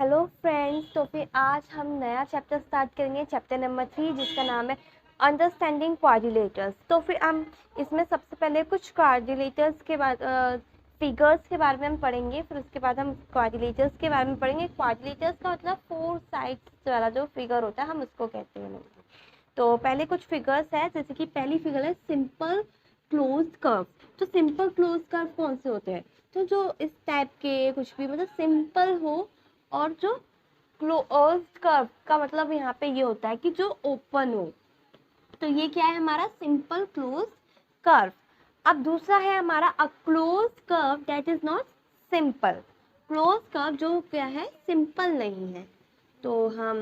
Hello friends, तो फिर आज हम नया चैप्टर स्टार्ट करेंगे, चैप्टर नंबर 3, जिसका नाम है अंडरस्टैंडिंग क्वाड्रिलेटर्स। तो फिर हम इसमें सबसे पहले कुछ क्वाड्रिलेटर्स के बाद फिगर्स के बारे में हम पढ़ेंगे, फिर उसके बाद हम क्वाड्रिलेटर्स के बारे में पढ़ेंगे। क्वाड्रिलेटर्स का मतलब 4 साइड्स वाला जो फिगर होता है हम उसको कहते हैं। तो पहले कुछ फिगर्स है, जैसे कि पहली फिगर है सिंपल क्लोज्ड कर्व। तो सिंपल क्लोज्ड कर्व कौन से होते हैं? तो जो इस टाइप के कुछ भी मतलब सिंपल हो, और जो क्लोज्ड कर्व का मतलब यहाँ पे ये होता है कि जो ओपन हो। तो ये क्या है हमारा सिंपल क्लोज्ड कर्व। अब दूसरा है हमारा a closed curve that is not simple. Closed curve जो क्या है सिंपल नहीं है। तो हम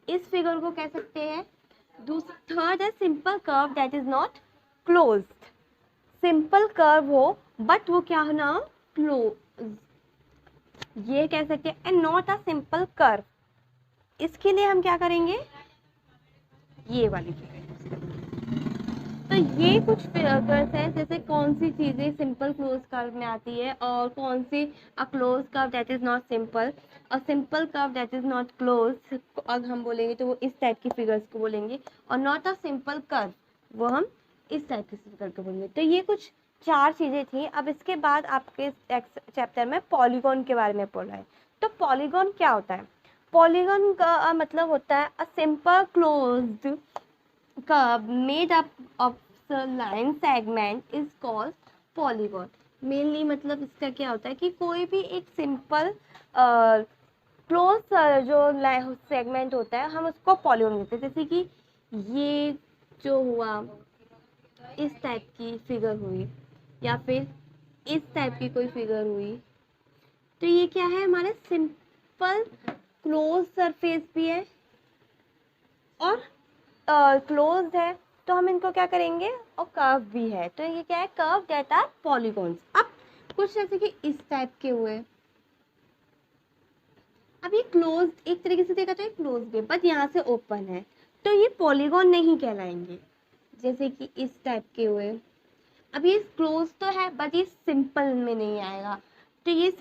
इस फिगर को कह सकते हैं। थर्ड है simple curve that is not closed. Simple curve हो बट वो क्या ना क्लोज, ये कह सकते हैं। And not a simple curve, इसके लिए हम क्या करेंगे, ये वाली फिगर। तो ये कुछ फिगर्स हैं, जैसे कौन सी चीजें सिंपल क्लोज कर्व में आती है और कौन सी a close curve that is not simple, a simple curve that is not close. अगर हम बोलेंगे तो वो इस टाइप की फिगर्स को बोलेंगे, और नॉट अ सिंपल कर्व वो हम इस टाइप की फिगर को बोलेंगे। तो ये कुछ 4 चीजें थी। अब इसके बाद आपके चैप्टर में पॉलीगॉन के बारे में पढ़ा है। तो पॉलीगॉन क्या होता है? पॉलीगॉन का मतलब होता है a simple closed curve made up of the line segment is called polygon। Mainly मतलब इसका क्या होता है कि कोई भी एक सिंपल क्लोज जो सेगमेंट होता है हम उसको पॉलीगॉन कहते हैं। जैसे कि ये जो हुआ इस टाइप की फिगर हुई, या फिर इस टाइप की कोई फिगर हुई, तो ये क्या है हमारे सिंपल क्लोज सरफेस भी है और क्लोज्ड है। तो हम इनको क्या करेंगे, और कर्व भी है। तो ये क्या है, कर्व दैट आर पॉलीगॉन्स। अब कुछ जैसे कि इस टाइप के हुए, अब ये क्लोज्ड एक तरीके से देखा तो ये क्लोज्ड है बट यहाँ से ओपन है, तो ये पॉलीगॉन नहीं कहलाएंगे। जैसे कि इस टाइप के हुए, अब ये क्लोज तो है बट ये सिंपल में नहीं आएगा, तो ये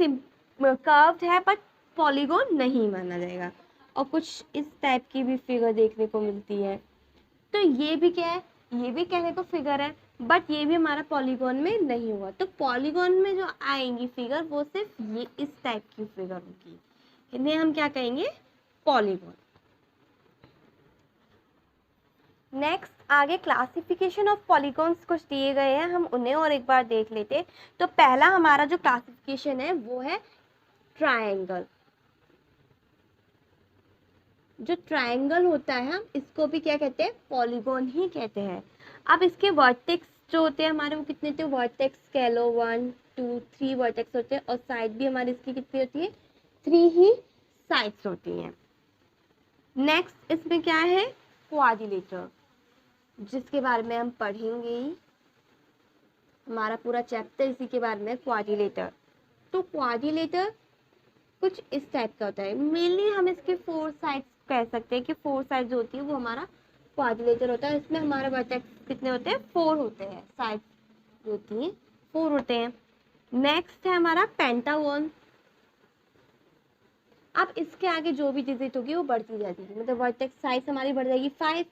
कर्व्ड है बट पॉलीगॉन नहीं माना जाएगा। और कुछ इस टाइप की भी फिगर देखने को मिलती है, तो ये भी क्या है, ये भी कहने को फिगर है बट ये भी हमारा पॉलीगॉन में नहीं हुआ। तो पॉलीगॉन में जो आएंगी फिगर वो सिर्फ ये इस टाइप की फिगर होगी, इन्हें हम क्या कहेंगे, पॉलीगॉन। नेक्स्ट आगे क्लासिफिकेशन ऑफ पॉलीगॉन्स कुछ दिए गए हैं, हम उन्हें और एक बार देख लेते। तो पहला हमारा जो क्लासिफिकेशन है वो है ट्रायंगल। जो ट्रायंगल होता है हम इसको भी क्या कहते हैं, पॉलीगॉन ही कहते हैं। अब इसके वर्टेक्स जो होते हैं हमारे वो कितने थे, वर्टेक्स कह लो 1 2 3 वर्टेक्स होते हैं, और साइड भी हमारी इसकी कितनी होती है, 3 ही साइड्स होती हैं। नेक्स्ट इसमें क्या है, क्वाड्रिलेटर, जिसके बारे में हम पढ़ेंगे ही। हमारा पूरा चैप्टर इसी के बारे में, क्वाड्रिलेटर। तो क्वाड्रिलेटर कुछ इस टाइप का होता है। मेनली हम इसके 4 साइड्स कह सकते हैं कि 4 साइड्स होती है वो हमारा क्वाड्रिलेटर होता है। इसमें हमारे वर्टेक्स कितने होते हैं, 4 होते हैं। साइड्स होती हैं 4 होते हैं। नेक्स्ट है हमारा पेंटागन। अब इसके आगे जो भी डिजिट होगी वो बढ़ती जाती है, मतलब वर्टेक्स साइज हमारी बढ़ जाएगी 5,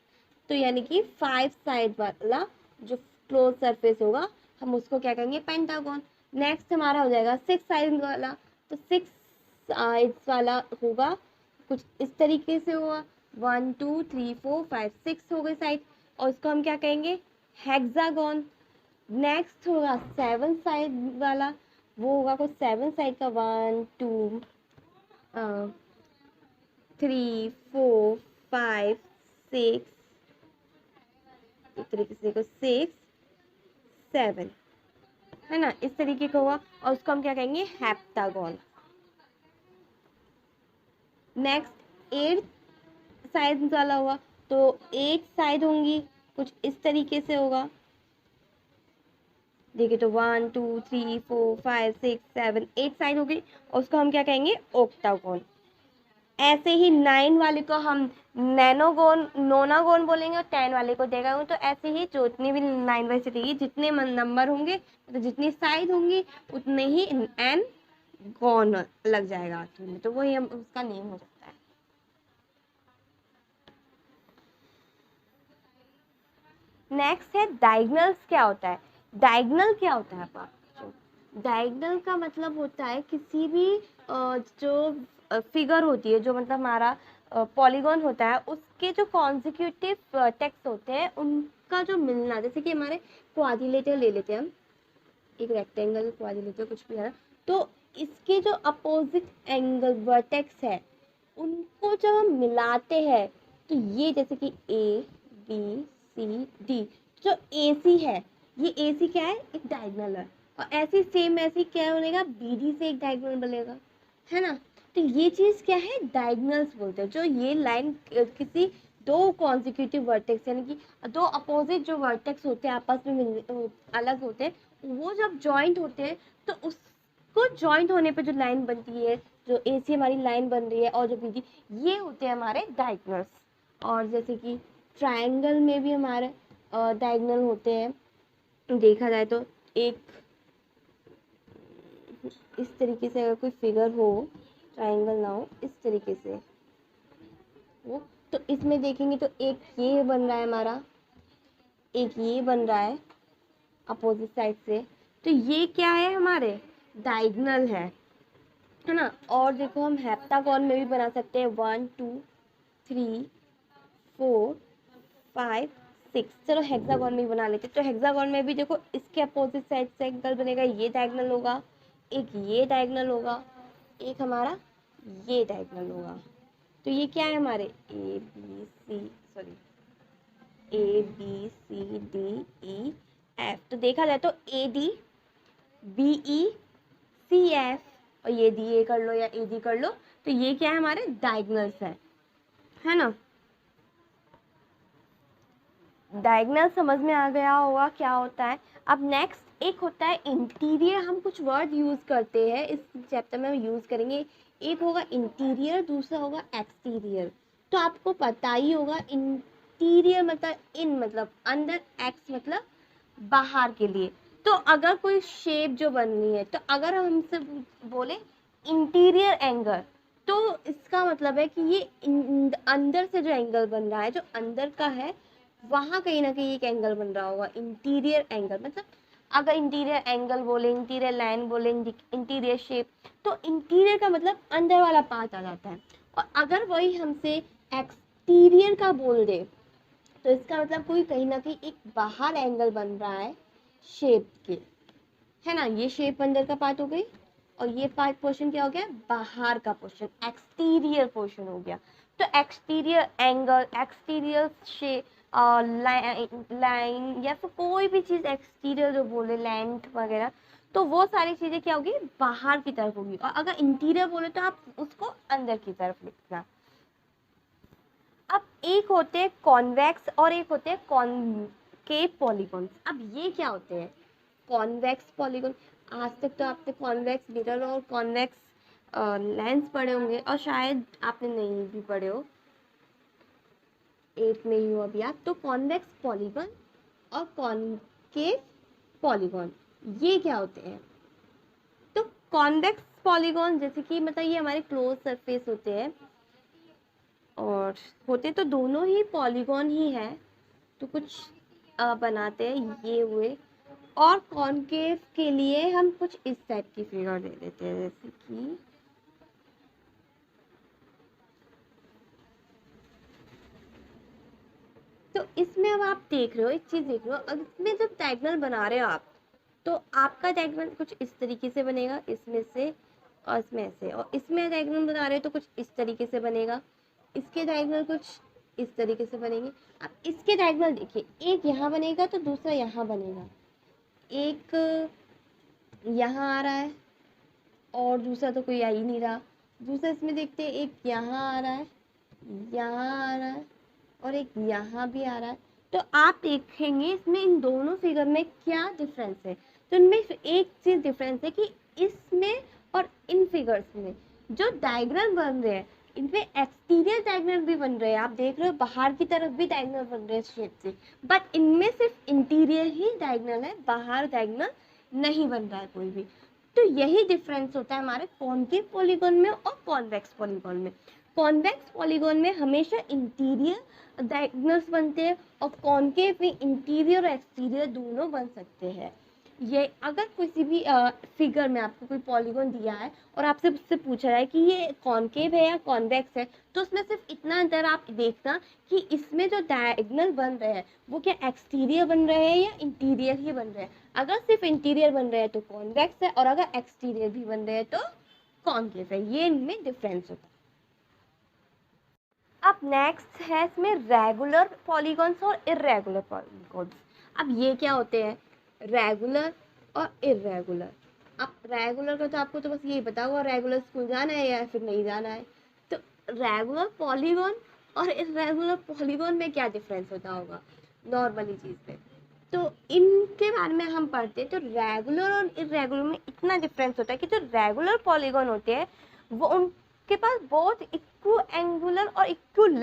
तो यानी कि 5 साइड वाला जो क्लोज सरफेस होगा हम उसको क्या कहेंगे, पेंटागन। नेक्स्ट हमारा हो जाएगा 6 साइड वाला, तो 6 साइड्स वाला होगा कुछ इस तरीके से होगा, 1 2 3 4 5 6 हो गए साइड, और उसको हम क्या कहेंगे, हेक्सागन। नेक्स्ट होगा 7 साइड वाला, वो होगा कुछ 7 साइड का, 1 2 3 4 5 6, इस तरीके से देखो 6 7 है ना, इस तरीके का हुआ, और उसको हम क्या कहेंगे, हेप्टागन। नेक्स्ट 8 साइड वाला हुआ, तो 8 साइड होंगी कुछ इस तरीके से होगा। देखिए तो 1 2 3 4 5 6 7 8 साइड होगी, और उसको हम क्या कहेंगे, ऑक्टागन। ऐसे ही 9 वाले को हम नैनोगोन नोनागोन बोलेंगे, और 10 वाले को डेकागोन। तो ऐसे ही जितनी भी 9 वाइज रहेगी, जितने नंबर होंगे तो जितनी साइड होंगी उतने ही एन गॉन लग जाएगा आखिर में, तो वही हम उसका नेम हो सकता है। नेक्स्ट है डायगनल्स। क्या होता है डायगनल? क्या होता है आपका डायगनल का मतलब होता है किसी भी जो फिगर होती है, जो मतलब हमारा पॉलीगॉन होता है, उसके जो कॉन्जिक्यूटिव टेक्स्ट होते हैं उनका जो मिलना, जैसे कि हमारे क्वाड्रिलेटरल ले लेते हैं हम, एक रेक्टेंगल क्वाड्रिलेटरल कुछ भी है, तो इसके जो अपोजिट एंगल वर्टेक्स है उनको जब हम मिलाते हैं तो ये जैसे कि ए बी सी डी, जो ए सी है, ये ए सी क्या है? एक डायगोनल है। और ऐसी सेम ऐसी क्या बनेगा? बी डी से एक डायगोनल बनेगा, है ना? तो ये चीज क्या है? डायगोनल्स बोलते हैं। जो ये लाइन किसी दो कॉन्जिक्यूटिव वर्टेक्स यानी कि दो अपोजिट जो वर्टेक्स होते हैं आपस में अलग होते हैं, वो जब जॉइंट होते हैं तो उसको जॉइंट होने पे जो लाइन बनती है, जो ए सी हमारी लाइन बन रही है और जो बी डी, ये होते हैं हमारे डायगोनल्स। और जैसे कि ट्रायंगल में भी हमारे डायगोनल होते हैं। देखा जाए तो एक इस तरीके से अगर कोई फिगर हो, ट्रायंगल ना हो, इस तरीके से वो, तो इसमें देखेंगे तो एक ये बन रहा है हमारा, एक ये बन रहा है अपोजिट साइड से, तो ये क्या है? हमारे डायगोनल है ना? और देखो हम हेप्टागोन में भी बना सकते हैं, 1 2 3 4 5 6। चलो हेक्सागोन में भी बना लेते हैं। तो हेक्सागोन में भी देखो इसके अपोजिट साइड से एंगल बनेगा, ये डायगोनल होगा, एक ये डायगोनल होगा, एक हमारा ये डायगोनल होगा। तो ये क्या है हमारे? A B C D E F. तो देखा जाए तो A D B E C F, और ये डी ए कर लो या ए डी कर लो, तो ये क्या है? हमारे डायगोनल्स है ना? डायगोनल समझ में आ गया होगा क्या होता है। अब नेक्स्ट एक होता है इंटीरियर। हम कुछ वर्ड यूज करते हैं, इस चैप्टर में हम यूज करेंगे। एक होगा इंटीरियर, दूसरा होगा एक्सटीरियर। तो आपको पता ही होगा इंटीरियर मतलब इन, मतलब अंदर, एक्स मतलब बाहर के लिए। तो अगर कोई शेप जो बननी है, तो अगर हम हमसे बोले इंटीरियर एंगल, तो इसका मतलब है कि ये अंदर से जो एंगल बन रहा है, जो अंदर का है, वहाँ कहीं ना कहीं एक एंगल बन रहा होगा। इंटीरियर एंगल मतलब अगर इंटीरियर एंगल बोले, इंटीरियर लाइन बोले, इंटीरियर शेप, तो इंटीरियर का मतलब अंदर वाला पार्ट आ जाता है। और अगर वही हमसे एक्सटीरियर का बोल दे, तो इसका मतलब कोई कहीं ना कहीं एक बाहर एंगल बन रहा है शेप के, है ना? ये शेप अंदर का पार्ट हो गई, और ये पार्ट पोर्शन क्या हो गया? बाहर का पोर्शन, एक्सटीरियर पोर्शन हो गया। तो exterior angle, exterior shape, line या फिर कोई भी चीज़ एक्सटीरियर जो बोले, लेंथ वगैरह, तो वो सारी चीज़ें क्या होगी? बाहर की तरफ होगी। और अगर इंटीरियर बोले तो आप उसको अंदर की तरफ लिखना। अब एक होते हैं कॉन्वेक्स और एक होते हैं कॉनकेव पॉलीगॉन्स। अब ये क्या होते हैं? कॉन्वेक्स पॉलीगॉन, आज तक तो आपने कॉन्वेक्स मिरर और कॉन्वेक्स लेंस पढ़े होंगे, और शायद आपने नहीं भी पढ़े हो, 8 में ही हो अभी आप। तो कॉन्वेक्स पॉलीगॉन और कॉनकेव पॉलीगॉन, ये क्या होते हैं? तो कॉन्वेक्स पॉलीगॉन जैसे कि मतलब ये हमारे क्लोज सरफेस होते हैं, और होते तो दोनों ही पॉलीगॉन ही है, तो कुछ बनाते हैं ये हुए। और कॉनकेव के लिए हम कुछ इस टाइप की फिगर दे देते हैं, जैसे कि तो इसमें अब आप देख रहे हो, एक चीज देख रहे हो, अब इसमें जब डायगोनल बना रहे हो आप, तो आपका डायगोनल कुछ इस तरीके से बनेगा, इसमें से और इसमें से। और इसमें डायगोनल बना रहे हो तो कुछ इस तरीके से बनेगा, इसके डायगोनल कुछ इस तरीके से बनेंगे। अब इसके डायगोनल देखिए, एक यहाँ बनेगा तो दूसरा यहाँ बनेगा, एक यहाँ आ रहा है और दूसरा तो कोई आ ही नहीं रहा। दूसरा इसमें देखते हैं, एक यहाँ आ रहा है, यहाँ आ रहा है, और एक यहाँ भी आ रहा है। तो आप देखेंगे इसमें इन दोनों फिगर में क्या डिफरेंस है। तो इनमें एक चीज डिफरेंस है कि इसमें और इन फिगर्स में जो डायग्राम बन रहे हैं, इनमें एक्सटीरियर डायग्राम भी बन रहे हैं। आप देख रहे हो बाहर की तरफ भी डायग्राम बन रहे हैं शेप से, बट इनमें सिर्फ इंटीरियर ही डायग्राम है, बाहर डायग्राम नहीं बन रहा है कोई भी। तो यही डिफरेंस होता है हमारे कॉन्केव पॉलीगॉन में और कॉन्वेक्स पॉलीगॉन में। कॉन्वेक्स पॉलीगॉन में हमेशा इंटीरियर डायगोनल्स बनते हैं और कॉन्केव में इंटीरियर और एक्सटीरियर दोनों बन सकते हैं। ये अगर किसी भी फिगर में आपको कोई पॉलीगॉन दिया है और आपसे उससे पूछा जाए कि ये कॉन्केव है या कॉन्वेक्स है, तो उसमें सिर्फ इतना अंतर आप देखना कि इसमें जो डायगोनल बन रहे हैं वो क्या एक्सटीरियर बन रहे हैं या इंटीरियर ही बन रहे हैं। अगर सिर्फ इंटीरियर बन रहे हैं तो कॉन्वेक्स है, और अगर एक्सटीरियर भी बन रहे हैं तो कॉन्केव है। ये इनमें डिफरेंस होता है। अब नेक्स्ट है इसमें रेगुलर पॉलीगॉन्स और इर्रेगुलर पॉलीगॉन्स। अब ये क्या होते हैं, रेगुलर और इर्रेगुलर। अब रेगुलर का तो आपको तो बस यही पता होगा, रेगुलर स्कूल जाना है या फिर नहीं जाना है। तो रेगुलर पॉलीगॉन और इर्रेगुलर पॉलीगॉन में क्या डिफरेंस होता होगा नॉर्मली चीज़ में, तो इनके बारे में हम पढ़ते हैं। तो रेगुलर और इर्रेगुलर में इतना डिफरेंस होता है कि जो रेगुलर पॉलीगॉन होते हैं वो उनके पास बहुत इक्वल एंगुलर और इक्वल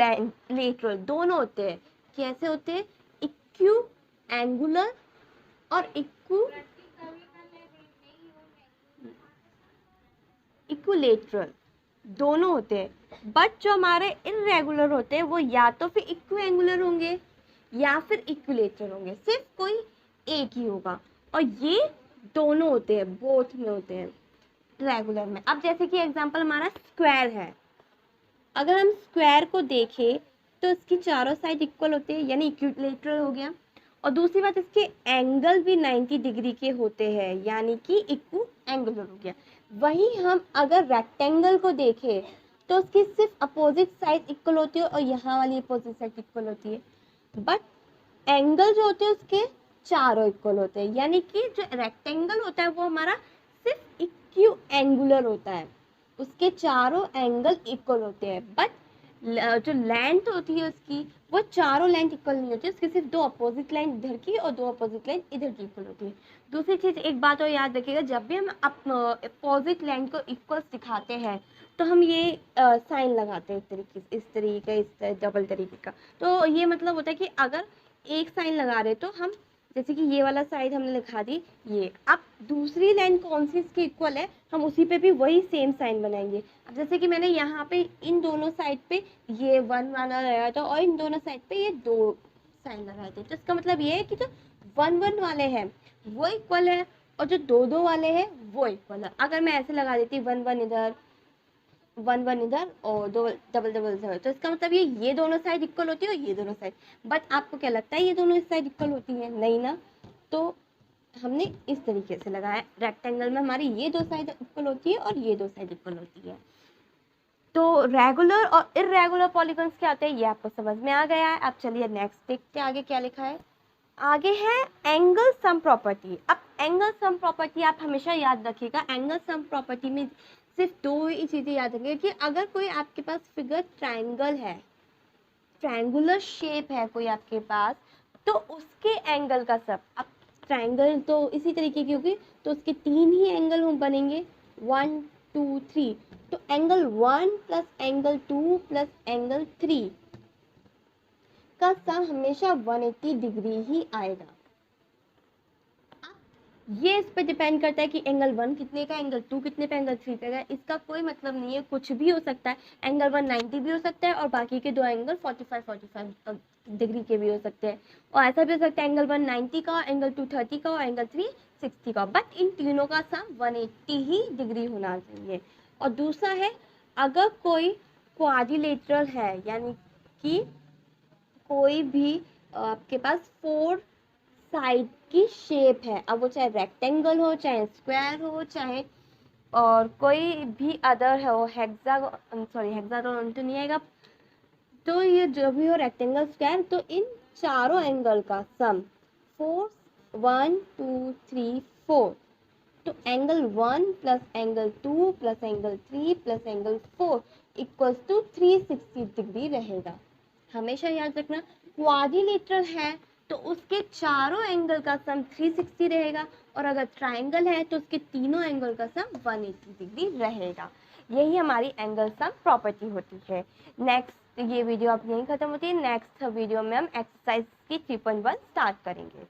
लेटरल दोनों होते हैं। कैसे होते हैं, इक्वल एंगुलर और इक्विलेटरल दोनों होते हैं। बट जो हमारे इर्रेगुलर होते हैं वो या तो फिर इक्वल एंगुलर होंगे या फिर इक्विलेटरल होंगे, सिर्फ कोई एक ही होगा। और ये दोनों होते हैं, बोथ में होते हैं रेगुलर में। अब जैसे कि एग्जांपल हमारा स्क्वायर है, अगर हम स्क्वायर को देखें तो इसकी चारों साइड इक्वल होते हैं यानी इक्विलेटरल हो गया। और दूसरी बात, इसके एंगल भी 90 डिग्री के होते हैं यानी कि इक्वल एंगुलर हो गया। वहीं हम अगर रेक्टेंगल को देखें तो उसकी सिर्फ अपोजिट साइड इक्वल होती है और यहाँ वाली अपोजिट साइड इक्वल होती है। बट एंगल जो होते हैं उसके चारों इक्वल होते हैं, यानी कि जो रेक्टेंगल होता है वो हमारा सिर्फ इक्वल एंगुलर होता है, उसके चारों एंगल इक्वल होते हैं। बट जो लेंथ होती है उसकी वो चारों लेंथ इक्वल नहीं होती, उसकी सिर्फ दो अपोजिट लाइन इधर की और दो अपोजिट लाइन इधर की इक्वल होती है। दूसरी चीज़ एक बात और याद रखिएगा, जब भी हम अपोजिट लाइन को इक्वल दिखाते हैं तो हम ये साइन लगाते हैं इस तरीके इस डबल तरीके का। तो ये मतलब होता है कि अगर एक साइन लगा रहे तो हम, जैसे कि ये वाला साइड हमने लिखा दी ये, अब दूसरी लाइन कौन सी इसकी इक्वल है हम उसी पे भी वही सेम साइन बनाएंगे। अब जैसे कि मैंने यहाँ पे इन दोनों साइड पे ये 1 वाला लगाया था और इन दोनों साइड पे ये 2 साइन लगाए थे, तो इसका मतलब ये है कि जो 1 1 वाले हैं वो इक्वल है और जो 2 2 वाले हैं वो इक्वल है। अगर मैं ऐसे लगा देती 1 1 इधर 1 1 इधर और 2 डबल डबल इधर, तो इसका मतलब ये दोनों साइड इक्वल होती है और ये दोनों साइड। बट आपको क्या लगता है ये दोनों साइड इक्वल होती है? नहीं ना। तो हमने इस तरीके से लगाया, रेक्टेंगल में हमारी ये 2 साइड इक्वल होती है और ये 2 साइड इक्वल होती है। तो रेगुलर और इर्रेगुलर पॉलीगॉन्स क्या होते हैं ये आपको समझ में आ गया है। अब चलिए नेक्स्ट देखते हैं आगे क्या लिखा है। आगे है एंगल सम प्रॉपर्टी। अब एंगल सम प्रॉपर्टी आप हमेशा याद रखिएगा, एंगल सम प्रॉपर्टी में सिर्फ 2 ही चीज़ें याद रखिएगा कि अगर कोई आपके पास फिगर ट्रायंगल है, ट्रायंगुलर शेप है कोई आपके पास, तो उसके एंगल का सब, अब ट्रायंगल तो इसी तरीके की होगी तो उसके 3 ही एंगल बनेंगे 1 2 3। तो angle 1 plus angle 2 plus angle 3 का सम हमेशा 180 डिग्री ही आएगा। ये इस पे डिपेंड करता है कि एंगल 1 कितने का, एंगल 2 कितने पे, एंगल 3 पे का। इसका कोई मतलब नहीं है, कुछ भी हो सकता है। एंगल 1 90 भी हो सकता है और बाकी के 2 एंगल 45 डिग्री के भी हो सकते हैं। और ऐसा भी हो सकता है एंगल 1 90 का, एंगल 2 30 का और एंगल 3 60 का। बट इन तीनों का सम 180 ही डिग्री होना चाहिए। और दूसरा है, अगर कोई क्वाड्रिलेटरल है यानी कि कोई भी आपके पास 4 साइड की शेप है, अब वो चाहे रेक्टेंगल हो, चाहे स्क्वायर हो, चाहे और कोई भी अदर हो, हेक्सागोन तो नहीं आएगा, तो ये जो भी हो रेक्टेंगल स्क्वायर, तो इन चारों एंगल का सम 4 1 2 3 4, तो angle 1 plus angle 2 plus angle 3 plus angle 4 equals to 360 degree रहेगा। हमेशा याद रखना, क्वाड्रिलेटरल है तो उसके चारों एंगल का सम 360 रहेगा और अगर ट्रायंगल है तो उसके तीनों एंगल का सम 180 डिग्री रहेगा। यही हमारी एंगल सम प्रॉपर्टी होती है। नेक्स्ट ये वीडियो अब यहीं खत्म होती है। नेक्स्ट वीडियो में हम एक्सरसाइज की 3.1 स्टार्ट करेंगे।